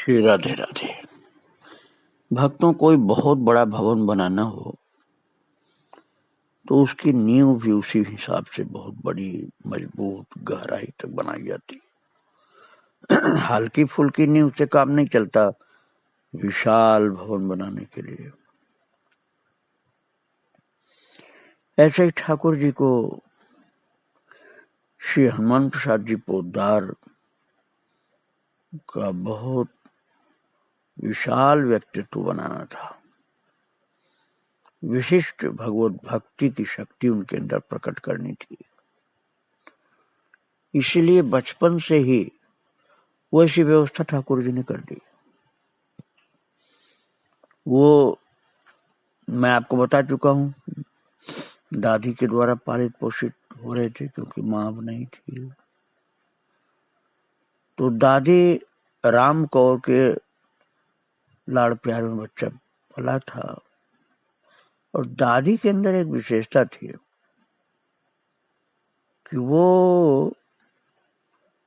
श्री राधे राधे। भक्तों, कोई बहुत बड़ा भवन बनाना हो तो उसकी नींव भी उसी हिसाब से बहुत बड़ी, मजबूत, गहराई तक बनाई जाती। हल्की फुल्की नींव से काम नहीं चलता विशाल भवन बनाने के लिए। ऐसे ही ठाकुर जी को श्री हनुमान प्रसाद जी पोद्दार का बहुत विशाल व्यक्तित्व बनाना था। विशिष्ट भगवत भक्ति की शक्ति उनके अंदर प्रकट करनी थी। इसीलिए बचपन से ही वो ऐसी व्यवस्था ठाकुर जी ने कर दी। वो मैं आपको बता चुका हूं, दादी के द्वारा पालित पोषित हो रहे थे क्योंकि मां अब नहीं थी। तो दादी राम कौर के लाड़ प्यार में बच्चा पला था और दादी के अंदर एक विशेषता थी कि वो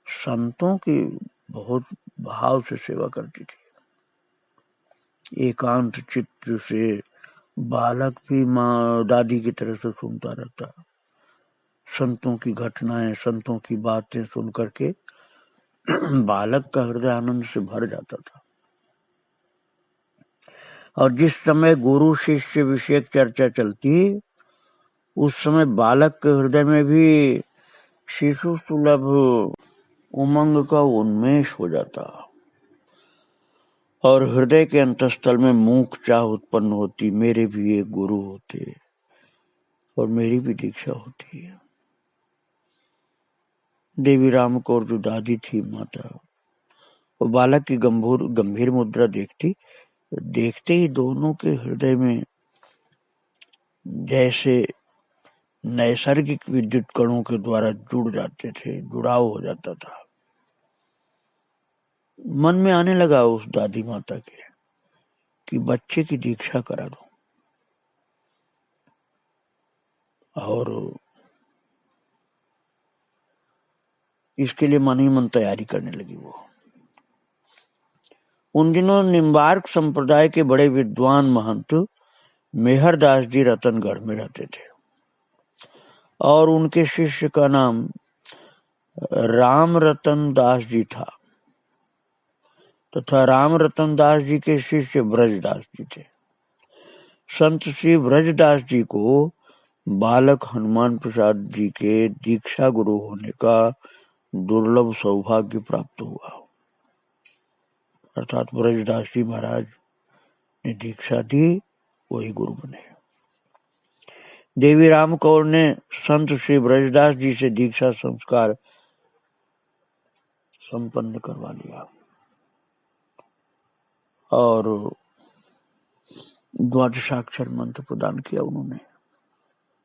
संतों की बहुत भाव से सेवा करती थी। एकांत चित्त से बालक भी माँ दादी की तरह से सुनता रहता। संतों की घटनाएं, संतों की बातें सुन करके बालक का हृदय आनंद से भर जाता था। और जिस समय गुरु शिष्य विषयक चर्चा चलती, उस समय बालक के हृदय में भी शिशु सुलभ उमंग का उन्मेष हो जाता और हृदय के अंतस्थल में मूक चाह उत्पन्न होती, मेरे भी एक गुरु होते और मेरी भी दीक्षा होती है। देवी राम कौर जो दादी थी माता, वो बालक की गंभीर मुद्रा देखते ही दोनों के हृदय में जैसे नैसर्गिक विद्युत कणों के द्वारा जुड़ जाते थे, जुड़ाव हो जाता था। मन में आने लगा उस दादी माता के कि बच्चे की दीक्षा करा दो। और इसके लिए मन ही मन तैयारी करने लगी वो। उन दिनों निम्बार्क संप्रदाय के बड़े विद्वान महंत मेहरदास जी रतनगढ़ में रहते थे और उनके शिष्य का नाम राम रतन दास जी था तथा राम रतन दास जी के शिष्य ब्रजदास जी थे। संत श्री ब्रजदास जी को बालक हनुमान प्रसाद जी के दीक्षा गुरु होने का दुर्लभ सौभाग्य प्राप्त हुआ। अर्थात ब्रजदास जी महाराज ने दीक्षा दी, वही गुरु बने। देवी राम कौर ने संत श्री ब्रजदास जी से दीक्षा संस्कार संपन्न करवा लिया और द्वादशाक्षर मंत्र प्रदान किया उन्होंने।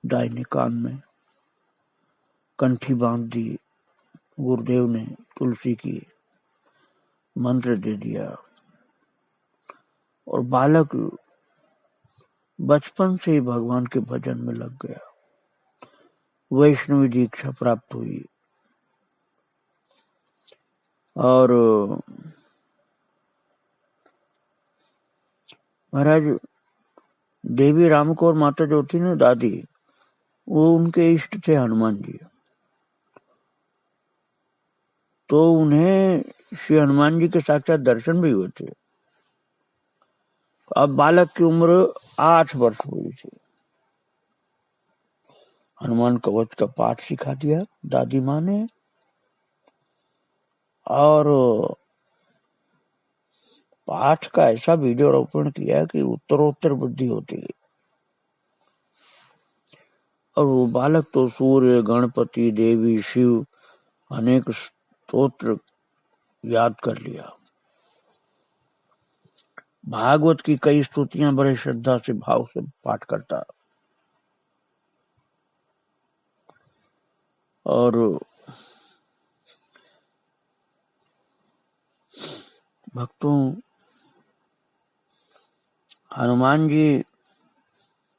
दाहिने कान में कंठी बांध दी, गुरुदेव ने तुलसी की मंत्र दे दिया और बालक बचपन से ही भगवान के भजन में लग गया। वैष्णवी दीक्षा प्राप्त हुई और महाराज देवी राम कौर माता जो थी ना दादी, वो उनके इष्ट थे हनुमान जी। तो उन्हें श्री हनुमान जी के साक्षात दर्शन भी हुए थे। अब बालक की उम्र 8 वर्ष हुई थी। हनुमान कवच का पाठ सिखा दिया दादी माँ ने और पाठ का ऐसा वीडियो रोपण किया कि उत्तरोत्तर बुद्धि होती गई। और वो बालक तो सूर्य, गणपति, देवी, शिव अनेक स्तोत्र याद कर लिया। भागवत की कई स्तुतियां बड़े श्रद्धा से भाव से पाठ करता। और भक्तों, हनुमान जी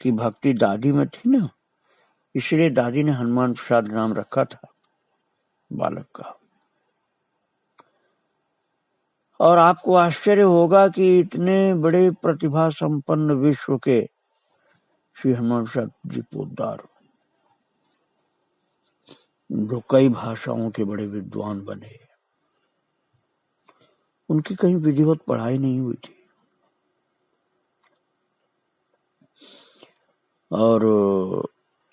की भक्ति दादी में थी ना, इसलिए दादी ने हनुमान प्रसाद नाम रखा था बालक का। और आपको आश्चर्य होगा कि इतने बड़े प्रतिभा संपन्न विश्व के श्री हनुमान प्रसाद जी पोद्दार, जो कई भाषाओं के बड़े विद्वान बने, उनकी कहीं विधिवत पढ़ाई नहीं हुई थी। और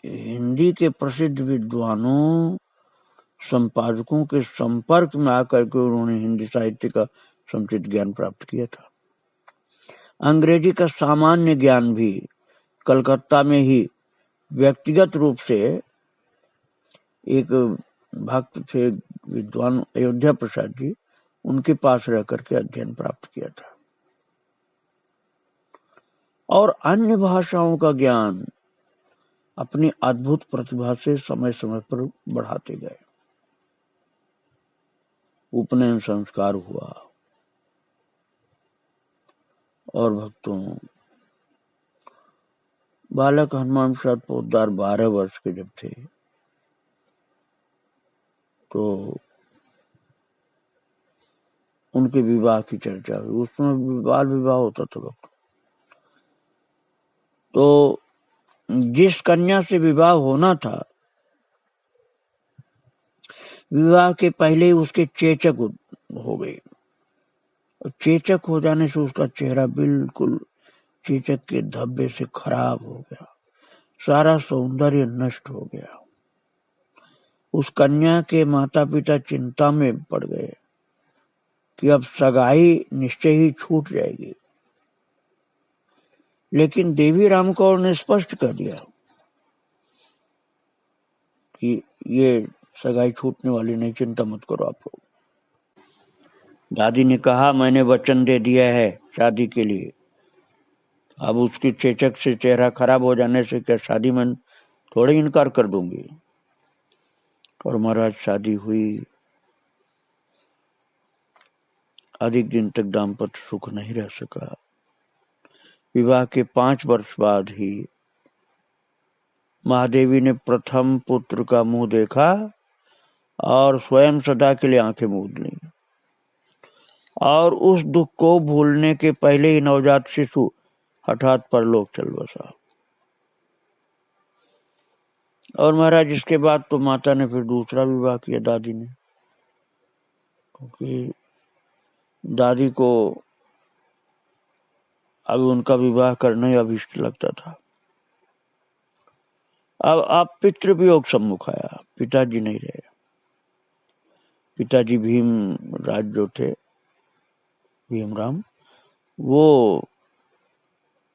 हिंदी के प्रसिद्ध विद्वानों, संपादकों के संपर्क में आकर के उन्होंने हिंदी साहित्य का समुचित ज्ञान प्राप्त किया था। अंग्रेजी का सामान्य ज्ञान भी कलकत्ता में ही व्यक्तिगत रूप से एक भक्त थे विद्वान अयोध्या प्रसाद जी, उनके पास रह करके अध्ययन प्राप्त किया था। और अन्य भाषाओं का ज्ञान अपनी अद्भुत प्रतिभा से समय समय पर बढ़ाते गए। उपनयन संस्कार हुआ और भक्तों, बालक हनुमान प्रसाद पोद्दार 12 वर्ष के जब थे तो उनके विवाह की चर्चा हुई। उसमें बाल विवाह होता था वक्त। तो जिस कन्या से विवाह होना था, विवाह के पहले ही उसके चेचक हो गए। चेचक हो जाने से उसका चेहरा बिल्कुल चेचक के धब्बे से खराब हो गया, सारा सौंदर्य नष्ट हो गया। उस कन्या के माता पिता चिंता में पड़ गए कि अब सगाई निश्चय ही छूट जाएगी। लेकिन देवी राम कौर ने स्पष्ट कर दिया कि ये सगाई छूटने वाली नहीं, चिंता मत करो आप लोग। दादी ने कहा, मैंने वचन दे दिया है शादी के लिए, अब उसकी चेचक से चेहरा खराब हो जाने से क्या शादी में थोड़े इनकार कर दूंगी। और महाराज शादी हुई। अधिक दिन तक दाम्पत्य सुख नहीं रह सका। विवाह के 5 वर्ष बाद ही महादेवी ने प्रथम पुत्र का मुंह देखा और स्वयं सदा के लिए आंखें मूंद ली। और उस दुख को भूलने के पहले ही नवजात शिशु हठात परलोक चल बसा। और महाराज इसके बाद तो माता ने फिर दूसरा विवाह किया दादी ने, क्योंकि दादी को अब उनका विवाह करना ही अभिष्ट लगता था। अब आप पितृवियोग सम्मुख आया, पिताजी नहीं रहे। पिताजी भीम राज जो थे, भीमराम, वो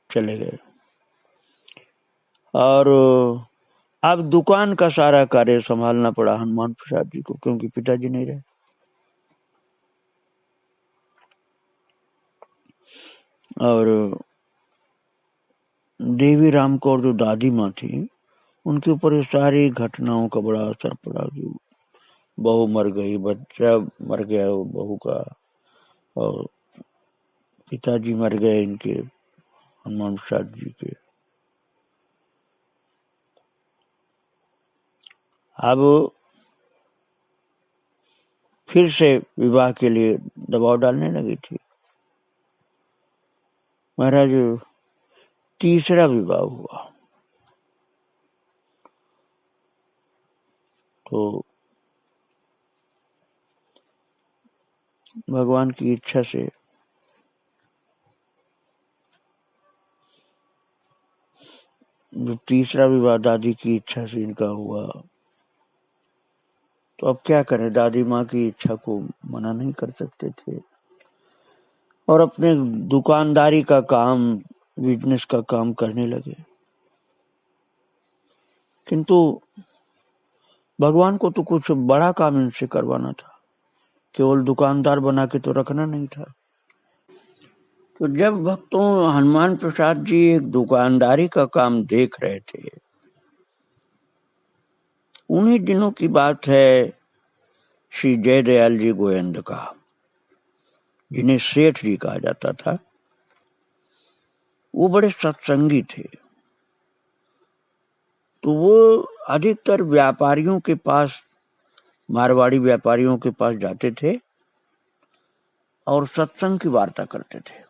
चले गए। और अब दुकान का सारा कार्य संभालना पड़ा हनुमान प्रसाद जी को, क्योंकि पिताजी नहीं रहे। और देवी राम कौर जो दादी माँ थी, उनके ऊपर ये सारी घटनाओं का बड़ा असर पड़ा कि बहू मर गई, बच्चा मर गया बहू का, और पिताजी मर गए इनके हनुमान प्रसाद जी के। अब फिर से विवाह के लिए दबाव डालने लगी थी। महाराज तीसरा विवाह हुआ तो भगवान की इच्छा से जो तीसरा विवाह दादी की इच्छा से इनका हुआ, तो अब क्या करें, दादी माँ की इच्छा को मना नहीं कर सकते थे। और अपने दुकानदारी का काम, बिजनेस का काम करने लगे। किंतु भगवान को तो कुछ बड़ा काम इनसे करवाना था, केवल दुकानदार बना के तो रखना नहीं था। तो जब भक्तों हनुमान प्रसाद जी एक दुकानदारी का काम देख रहे थे, उन्हीं दिनों की बात है श्री जयदयाल जी गोविंद का, जिन्हें सेठ जी कहा जाता था। वो बड़े सत्संगी थे। तो वो अधिकतर व्यापारियों के पास, मारवाड़ी व्यापारियों के पास जाते थे और सत्संग की वार्ता करते थे।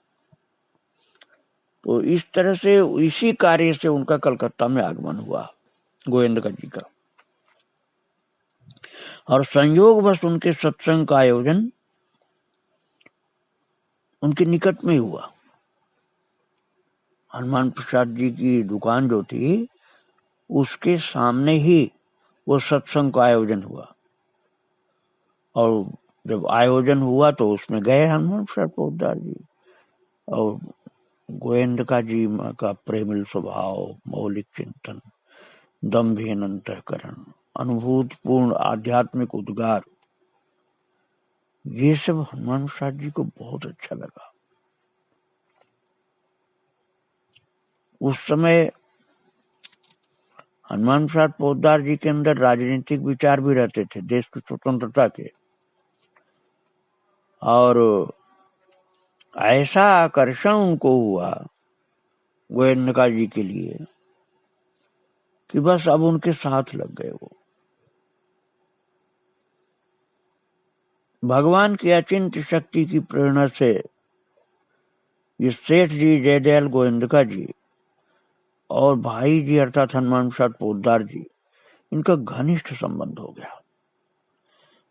तो इस तरह से इसी कार्य से उनका कलकत्ता में आगमन हुआ गोविंद जी का, और संयोगवश उनके सत्संग का आयोजन उनके निकट में हुआ। हनुमान प्रसाद जी की दुकान जो थी उसके सामने ही वो सत्संग का आयोजन हुआ, और जब आयोजन हुआ तो उसमें गए हनुमान प्रसाद पोद्दार जी, और गोविंदका जी का प्रेमिल स्वभाव, मौलिक चिंतन, दम्भहीन अंतःकरण, अनुभूतपूर्ण आध्यात्मिक उद्गार, ये सब हनुमान प्रसाद जी को बहुत अच्छा लगा। उस समय हनुमान प्रसाद पोद्दार जी के अंदर राजनीतिक विचार भी रहते थे, देश की स्वतंत्रता के, और ऐसा आकर्षण उनको हुआ गोयनका जी के लिए कि बस अब उनके साथ लग गए। वो भगवान की अचिंत्य शक्ति की प्रेरणा से ये सेठ जी जयदयाल गोविंदका जी और भाई जी अर्थात हनुमान प्रसाद पोद्दार जी, इनका घनिष्ठ संबंध हो गया।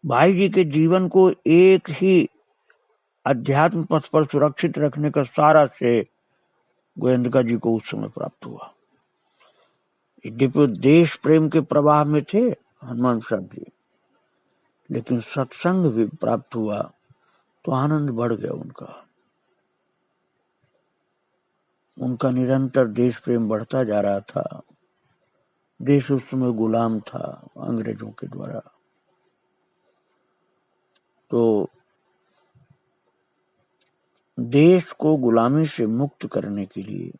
भाई जी के जीवन को एक ही अध्यात्म पथ पर सुरक्षित रखने का सारा श्रेय गोविंदका जी को उस समय प्राप्त हुआ। यद्यपि देश प्रेम के प्रवाह में थे हनुमान प्रसाद जी, लेकिन सत्संग भी प्राप्त हुआ तो आनंद बढ़ गया उनका निरंतर देश प्रेम बढ़ता जा रहा था। देश उस समय गुलाम था अंग्रेजों के द्वारा, तो देश को गुलामी से मुक्त करने के लिए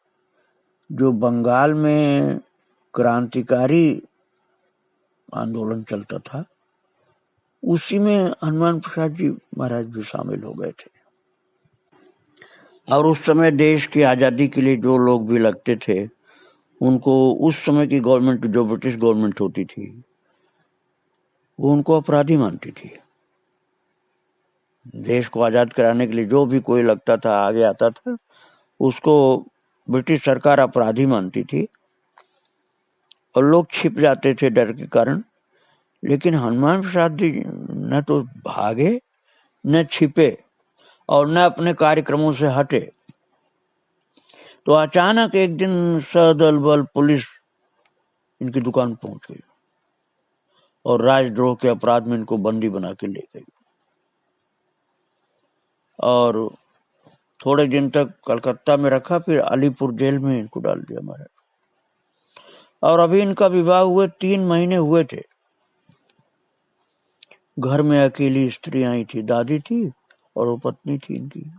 जो बंगाल में क्रांतिकारी आंदोलन चलता था, उसी में हनुमान प्रसाद जी महाराज भी शामिल हो गए थे। और उस समय देश की आजादी के लिए जो लोग भी लगते थे, उनको उस समय की गवर्नमेंट, जो ब्रिटिश गवर्नमेंट होती थी, वो उनको अपराधी मानती थी। देश को आजाद कराने के लिए जो भी कोई लगता था, आगे आता था, उसको ब्रिटिश सरकार अपराधी मानती थी और लोग छिप जाते थे डर के कारण। लेकिन हनुमान प्रसाद जी न तो भागे, न छिपे, और न अपने कार्यक्रमों से हटे। तो अचानक एक दिन सदल बल पुलिस इनकी दुकान पहुंच गई और राजद्रोह के अपराध में इनको बंदी बना के ले गई, और थोड़े दिन तक कलकत्ता में रखा, फिर अलीपुर जेल में इनको डाल दिया महाराज। और अभी इनका विवाह हुए 3 महीने हुए थे। घर में अकेली स्त्रियां ही थी, दादी थी और वो पत्नी थी इनकी।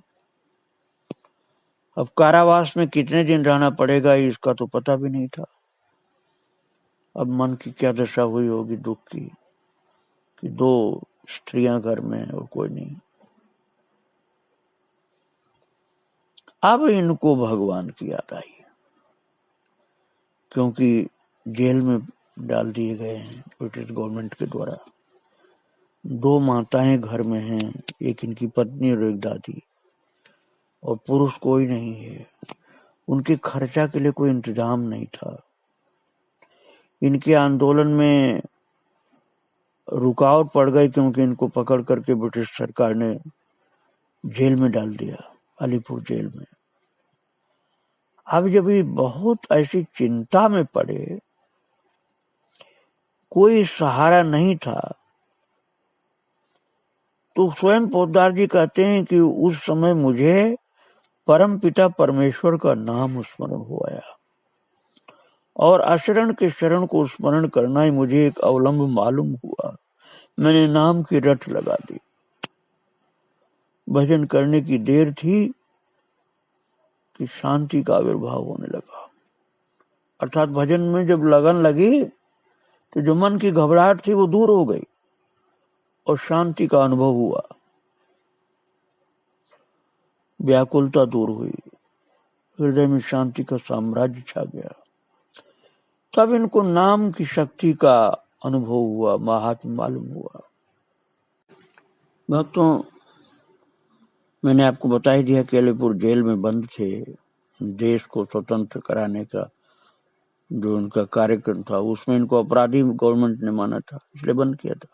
अब कारावास में कितने दिन रहना पड़ेगा इसका तो पता भी नहीं था। अब मन की क्या दशा हुई होगी दुख की कि 2 स्त्रियां घर में है और कोई नहीं। अब इनको भगवान की याद आई, क्योंकि जेल में डाल दिए गए हैं ब्रिटिश गवर्नमेंट के द्वारा। 2 माताएं घर में हैं, एक इनकी पत्नी और एक दादी, और पुरुष कोई नहीं है। उनके खर्चा के लिए कोई इंतजाम नहीं था। इनके आंदोलन में रुकावट पड़ गई क्योंकि इनको पकड़ करके ब्रिटिश सरकार ने जेल में डाल दिया, अलीपुर जेल में। अब जब ये बहुत ऐसी चिंता में पड़े, कोई सहारा नहीं था, तो स्वयं पोद्दार जी कहते हैं कि उस समय मुझे परम पिता परमेश्वर का नाम स्मरण हो आया, और अशरण के शरण को स्मरण करना ही मुझे एक अवलंब मालूम हुआ। मैंने नाम की रट लगा दी। भजन करने की देर थी कि शांति का आविर्भाव होने लगा। अर्थात भजन में जब लगन लगी तो जो मन की घबराहट थी वो दूर हो गई और शांति का अनुभव हुआ, व्याकुलता दूर हुई, हृदय में शांति का साम्राज्य छा गया। तब इनको नाम की शक्ति का अनुभव हुआ, महात्म मालूम हुआ। भक्तों, मैंने आपको बता ही दिया कि अलीपुर जेल में बंद थे। देश को स्वतंत्र कराने का जो उनका कार्यक्रम था उसमें इनको अपराधी गवर्नमेंट ने माना था, इसलिए बंद किया था।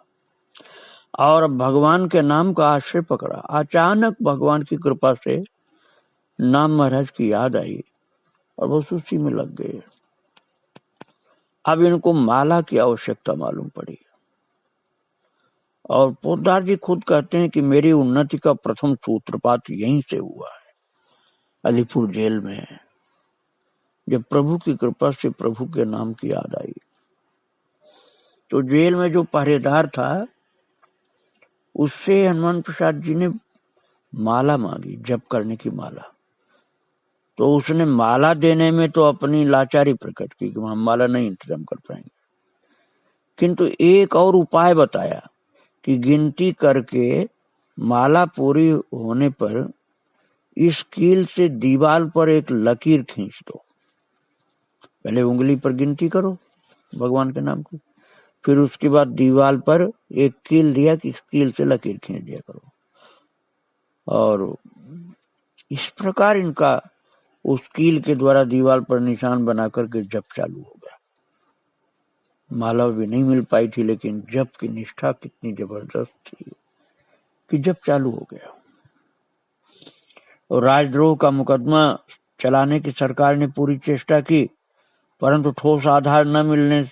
और भगवान के नाम का आश्रय पकड़ा। अचानक भगवान की कृपा से नाम महाराज की याद आई और बस उसी में लग गए। अब इनको माला की आवश्यकता मालूम पड़ी और पोद्दार जी खुद कहते हैं कि मेरी उन्नति का प्रथम सूत्रपात यहीं से हुआ है, अलीपुर जेल में, जब प्रभु की कृपा से प्रभु के नाम की याद आई। तो जेल में जो पहरेदार था उससे हनुमान प्रसाद जी ने माला मांगी, जप करने की माला। तो उसने माला देने में तो अपनी लाचारी प्रकट की कि हम माला नहीं इंतजाम कर पाएंगे, किंतु एक और उपाय बताया कि गिनती करके माला पूरी होने पर इस कील से दीवार पर एक लकीर खींच दो। पहले उंगली पर गिनती करो भगवान के नाम की, फिर उसके बाद दीवार पर एक कील दिया कि इस कील से लकीर खींच दिया करो। और इस प्रकार इनका उस कील के द्वारा दीवार पर निशान बना करके जप चालू हो गया। माला भी नहीं मिल पाई थी, लेकिन जप की निष्ठा कितनी जबरदस्त थी कि जप चालू हो गया। और राजद्रोह का मुकदमा चलाने की सरकार ने पूरी चेष्टा की, परंतु ठोस आधार न मिलने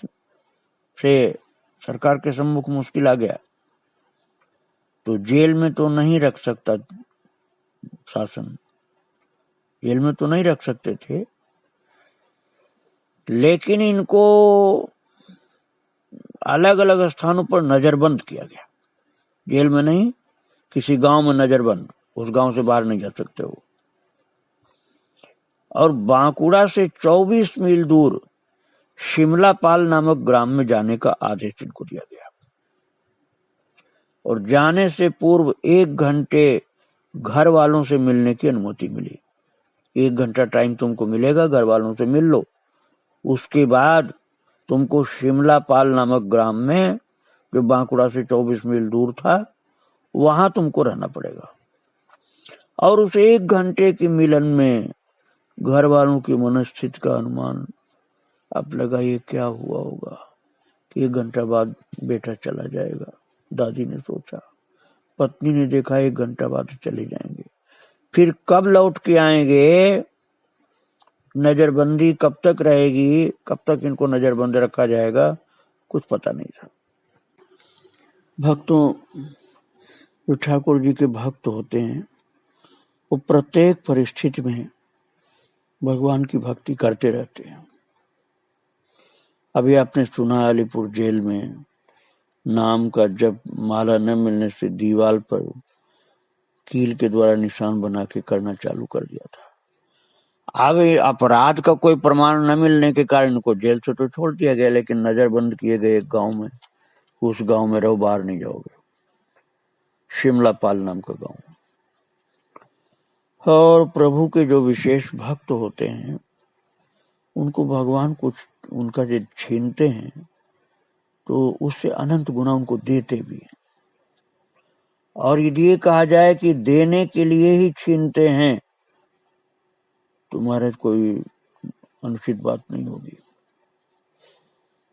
से सरकार के सम्मुख मुश्किल आ गया। तो जेल में तो नहीं रख सकता शासन, जेल में तो नहीं रख सकते थे, लेकिन इनको अलग अलग स्थानों पर नजरबंद किया गया। जेल में नहीं, किसी गांव में नजरबंद, उस गांव से बाहर नहीं जा सकते हो। और बांकुड़ा से 24 मील दूर शिमलापाल नामक ग्राम में जाने का आदेश इनको दिया गया और जाने से पूर्व 1 घंटे घर वालों से मिलने की अनुमति मिली। 1 घंटा टाइम तुमको मिलेगा, घर वालों से मिल लो, उसके बाद तुमको शिमलापाल नामक ग्राम में, जो बांकुड़ा से 24 मील दूर था, वहां तुमको रहना पड़ेगा। और उस 1 घंटे के मिलन में घर वालों की मनस्थिति का अनुमान आप लगाइए क्या हुआ होगा कि 1 घंटा बाद बेटा चला जाएगा। दादी ने सोचा, पत्नी ने देखा 1 घंटा बाद चले जाएंगे, फिर कब लौट के आएंगे, नजरबंदी कब तक रहेगी, कब तक इनको नजरबंद रखा जाएगा, कुछ पता नहीं था। भक्तों, जो ठाकुर जी के भक्त होते हैं वो प्रत्येक परिस्थिति में भगवान की भक्ति करते रहते हैं। अभी आपने सुना अलीपुर जेल में नाम का जब माला न मिलने से दीवार पर कील के द्वारा निशान बना के करना चालू कर दिया था। अब अपराध का कोई प्रमाण न मिलने के कारण इनको जेल से तो छोड़ दिया गया, लेकिन नजरबंद किए गए एक गांव में, उस गांव में रहो, बाहर नहीं जाओगे, शिमलापाल नाम का गांव। और प्रभु के जो विशेष भक्त होते हैं उनको भगवान कुछ उनका जो छीनते हैं तो उससे अनंत गुना उनको देते भी हैं। और यदि ये कहा जाए कि देने के लिए ही छीनते हैं तो महाराज कोई अनुचित बात नहीं होगी।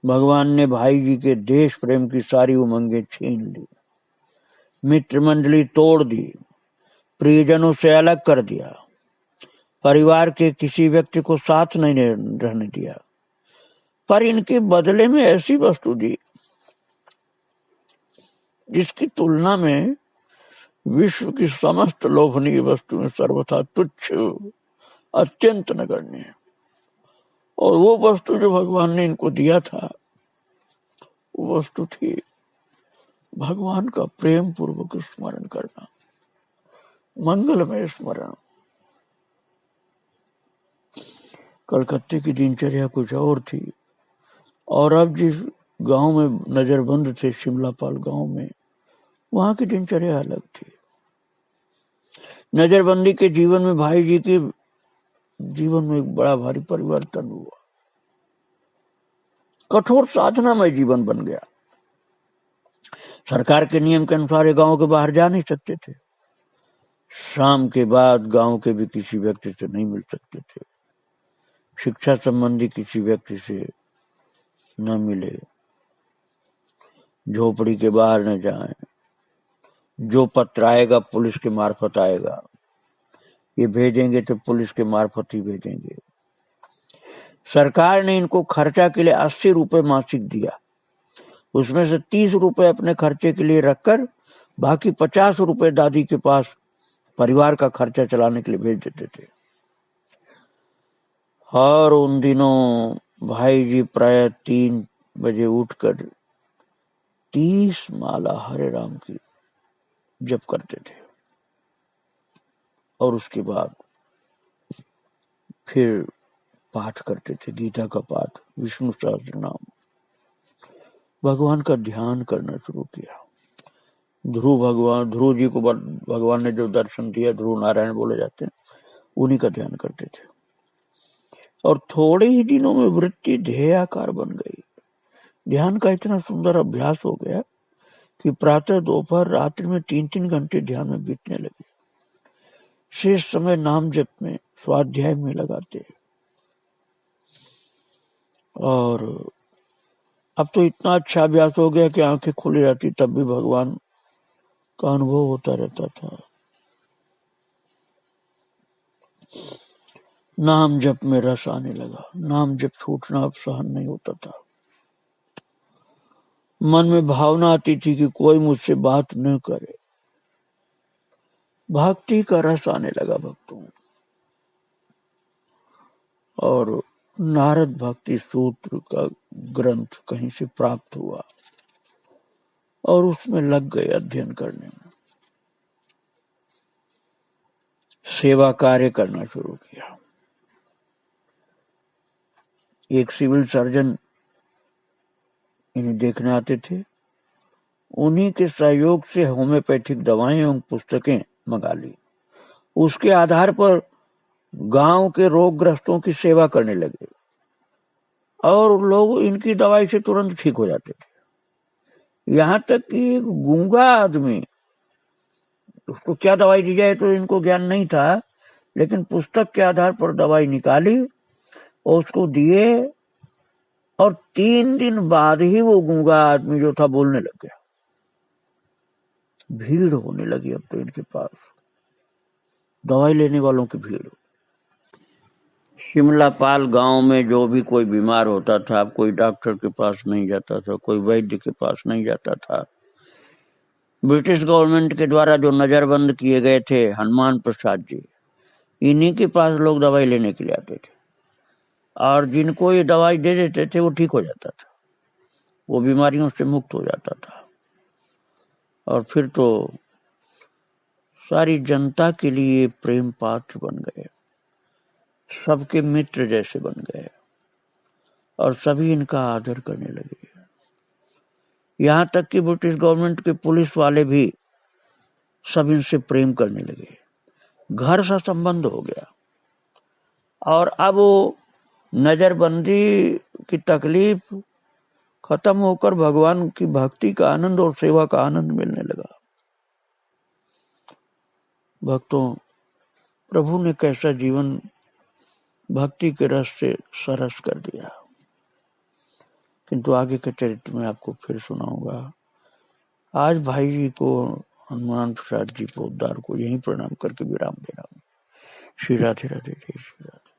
भगवान ने भाई जी के देश प्रेम की सारी उमंगें छीन ली, मित्र मंडली तोड़ दी, प्रियजनों से अलग कर दिया, परिवार के किसी व्यक्ति को साथ नहीं रहने दिया, पर इनके बदले में ऐसी वस्तु दी जिसकी तुलना में विश्व की समस्त लोभनीय वस्तुएं सर्वथा तुच्छ, अत्यंत नगण्य है। और वो वस्तु जो भगवान ने इनको दिया था वो वस्तु थी भगवान का प्रेम पूर्वक स्मरण करना, मंगलमय स्मरण। कलकत्ते की दिनचर्या कुछ और थी, और अब जिस गांव में नजरबंद थे, शिमलापाल गांव में, वहां की दिनचर्या अलग थी। नजरबंदी के जीवन में भाई जी के जीवन में एक बड़ा भारी परिवर्तन हुआ। कठोर साधनामय जीवन बन गया। सरकार के नियम के अनुसार गांव के बाहर जा नहीं सकते थे, शाम के बाद गांव के भी किसी व्यक्ति से नहीं मिल सकते थे, शिक्षा संबंधी किसी व्यक्ति से न मिले, झोपड़ी के बाहर न जाएं, जो पत्र आएगा पुलिस के मार्फत आएगा, ये भेजेंगे तो पुलिस के मार्फत ही भेजेंगे। सरकार ने इनको खर्चा के लिए 80 रुपए मासिक दिया, उसमें से 30 रुपए अपने खर्चे के लिए रखकर बाकी 50 रुपए दादी के पास परिवार का खर्चा चलाने के लिए भेज देते थे। और उन दिनों भाई जी प्राय 3 बजे उठकर 30 माला हरे राम की जप करते थे और उसके बाद फिर पाठ करते थे, गीता का पाठ, विष्णु सहस्त्र नाम, भगवान का ध्यान करना शुरू किया। ध्रुव जी को भगवान ने जो दर्शन दिया, ध्रुव नारायण बोले जाते हैं, उन्हीं का ध्यान करते थे। और थोड़े ही दिनों में वृत्ति ध्येयाकार बन गई। ध्यान का इतना सुंदर अभ्यास हो गया कि प्रातः, दोपहर, रात्रि में 3-3 घंटे ध्यान में बीतने लगे। शेष समय नाम जप में, स्वाध्याय में लगाते। और अब तो इतना अच्छा अभ्यास हो गया कि आंखें खुली रहती तब भी भगवान का अनुभव होता रहता था। नाम जप में रस आने लगा, नाम जप छूटना अब सहन नहीं होता था। मन में भावना आती थी कि कोई मुझसे बात न करे। भक्ति का रस आने लगा भक्तों। और नारद भक्ति सूत्र का ग्रंथ कहीं से प्राप्त हुआ और उसमें लग गए अध्ययन करने में, सेवा कार्य करना शुरू किया। एक सिविल सर्जन इन्हें देखने आते थे, उन्हीं के सहयोग से होम्योपैथिक दवाएं एवं पुस्तकें मंगा ली। उसके आधार पर गांव के रोगग्रस्तों की सेवा करने लगे और लोग इनकी दवाई से तुरंत ठीक हो जाते थे। यहां तक कि गूंगा आदमी, उसको क्या दवाई दी जाए तो इनको ज्ञान नहीं था, लेकिन पुस्तक के आधार पर दवाई निकाली और उसको दिए और 3 दिन बाद ही वो गूंगा आदमी जो था बोलने लग गया। भीड़ होने लगी अब तो इनके पास, दवाई लेने वालों की भीड़। शिमलापाल गांव में जो भी कोई बीमार होता था, अब कोई डॉक्टर के पास नहीं जाता था, कोई वैद्य के पास नहीं जाता था। ब्रिटिश गवर्नमेंट के द्वारा जो नजरबंद किए गए थे हनुमान प्रसाद जी, इन्हीं के पास लोग दवाई लेने के लिए आते थे और जिनको ये दवाई दे देते थे वो ठीक हो जाता था, वो बीमारियों से मुक्त हो जाता था। और फिर तो सारी जनता के लिए प्रेम पात्र बन गए, सबके मित्र जैसे बन गए और सभी इनका आदर करने लगे। यहां तक कि ब्रिटिश गवर्नमेंट के पुलिस वाले भी सब इनसे प्रेम करने लगे, घर सा संबंध हो गया। और अब वो नजरबंदी की तकलीफ खत्म होकर भगवान की भक्ति का आनंद और सेवा का आनंद मिलने लगा। भक्तों, प्रभु ने कैसा जीवन भक्ति के रस से सरस कर दिया। किंतु आगे के चरित्र में आपको फिर सुनाऊंगा। आज भाई जी को, हनुमान प्रसाद जी पोद्दार को यहीं प्रणाम करके विराम दे रहा हूँ। श्री राधे राधे, जय श्री राधे।